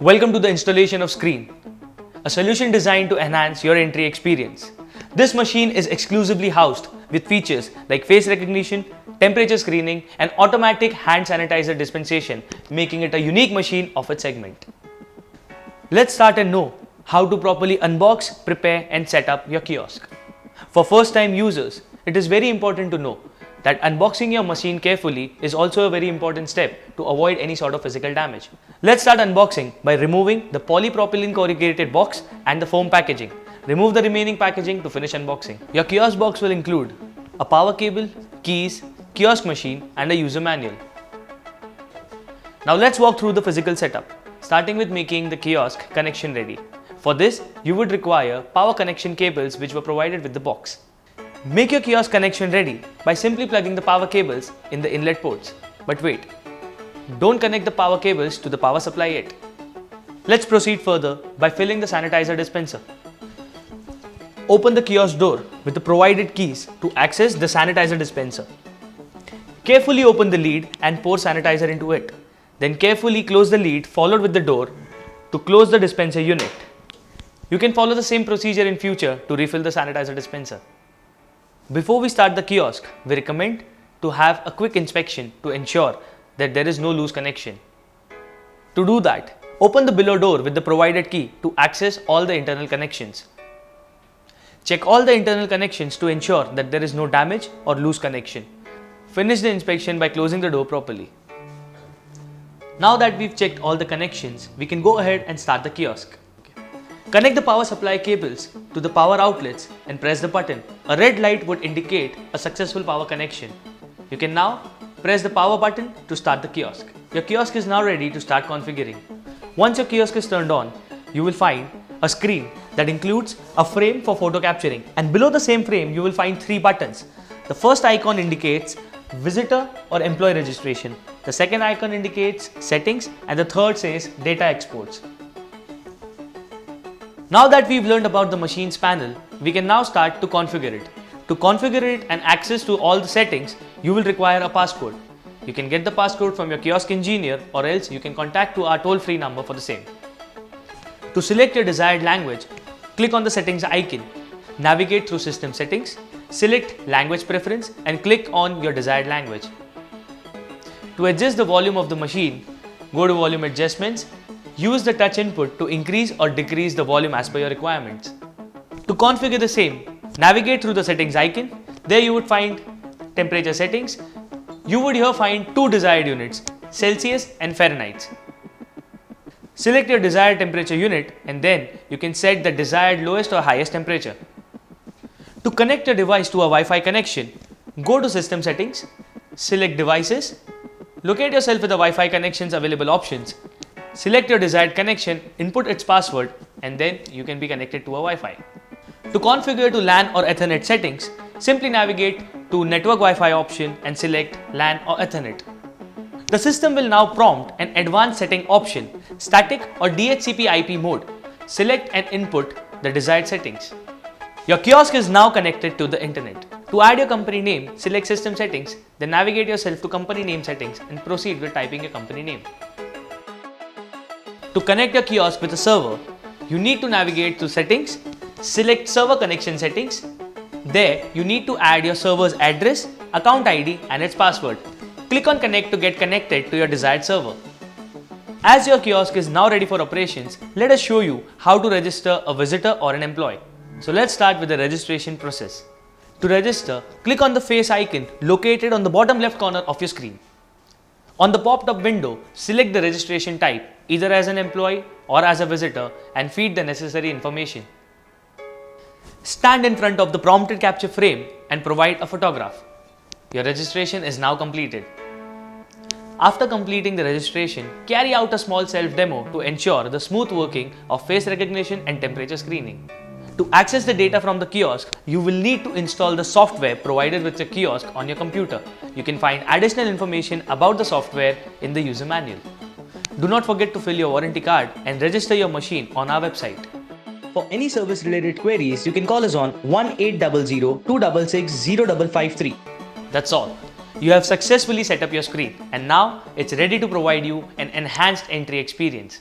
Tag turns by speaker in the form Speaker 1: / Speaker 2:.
Speaker 1: Welcome to the installation of Screen, a solution designed to enhance your entry experience. This machine is exclusively housed with features like face recognition, temperature screening, and automatic hand sanitizer dispensation, making it a unique machine of its segment. Let's start and know how to properly unbox, prepare, and set up your kiosk. For first-time users, it is very important to know that unboxing your machine carefully is also a very important step to avoid any sort of physical damage. Let's start unboxing by removing the polypropylene corrugated box and the foam packaging. Remove the remaining packaging to finish unboxing. Your kiosk box will include a power cable, keys, kiosk machine, and a user manual. Now let's walk through the physical setup, starting with making the kiosk connection ready. For this, you would require power connection cables which were provided with the box. Make your kiosk connection ready by simply plugging the power cables in the inlet ports. But wait, don't connect the power cables to the power supply yet. Let's proceed further by filling the sanitizer dispenser. Open the kiosk door with the provided keys to access the sanitizer dispenser. Carefully open the lid and pour sanitizer into it. Then carefully close the lid followed with the door to close the dispenser unit. You can follow the same procedure in future to refill the sanitizer dispenser. Before we start the kiosk, we recommend to have a quick inspection to ensure that there is no loose connection. To do that, open the below door with the provided key to access all the internal connections. Check all the internal connections to ensure that there is no damage or loose connection. Finish the inspection by closing the door properly. Now that we've checked all the connections, we can go ahead and start the kiosk. Connect the power supply cables to the power outlets and press the button. A red light would indicate a successful power connection. You can now press the power button to start the kiosk. Your kiosk is now ready to start configuring. Once your kiosk is turned on, you will find a screen that includes a frame for photo capturing, and below the same frame you will find three buttons. The first icon indicates visitor or employee registration. The second icon indicates settings, and the third says data exports. Now that we've learned about the machine's panel, we can now start to configure it. To configure it and access to all the settings, you will require a passcode. You can get the passcode from your kiosk engineer, or else you can contact to our toll-free number for the same. To select your desired language, click on the settings icon. Navigate through system settings, select language preference, and click on your desired language. To adjust the volume of the machine, go to volume adjustments. Use the touch input to increase or decrease the volume as per your requirements. To configure the same, navigate through the settings icon. There you would find temperature settings. You would here find two desired units, Celsius and Fahrenheit. Select your desired temperature unit and then you can set the desired lowest or highest temperature. To connect your device to a Wi-Fi connection, go to System Settings, select Devices, locate yourself with the Wi-Fi connections available options. Select your desired connection, input its password, and then you can be connected to a Wi-Fi. To configure to LAN or Ethernet settings, simply navigate to Network Wi-Fi option and select LAN or Ethernet. The system will now prompt an advanced setting option, static or DHCP IP mode. Select and input the desired settings. Your kiosk is now connected to the internet. To add your company name, select System Settings, then navigate yourself to Company Name Settings and proceed with typing your company name. To connect your kiosk with a server, you need to navigate to Settings, select Server Connection Settings. There, you need to add your server's address, account ID, and its password. Click on Connect to get connected to your desired server. As your kiosk is now ready for operations, let us show you how to register a visitor or an employee. So let's start with the registration process. To register, click on the face icon located on the bottom left corner of your screen. On the popped-up window, select the registration type, either as an employee or as a visitor, and feed the necessary information. Stand in front of the prompted capture frame and provide a photograph. Your registration is now completed. After completing the registration, carry out a small self-demo to ensure the smooth working of face recognition and temperature screening. To access the data from the kiosk, you will need to install the software provided with your kiosk on your computer. You can find additional information about the software in the user manual. Do not forget to fill your warranty card and register your machine on our website. For any service related queries, you can call us on 1-800-266-0553. That's all. You have successfully set up your screen and now it's ready to provide you an enhanced entry experience.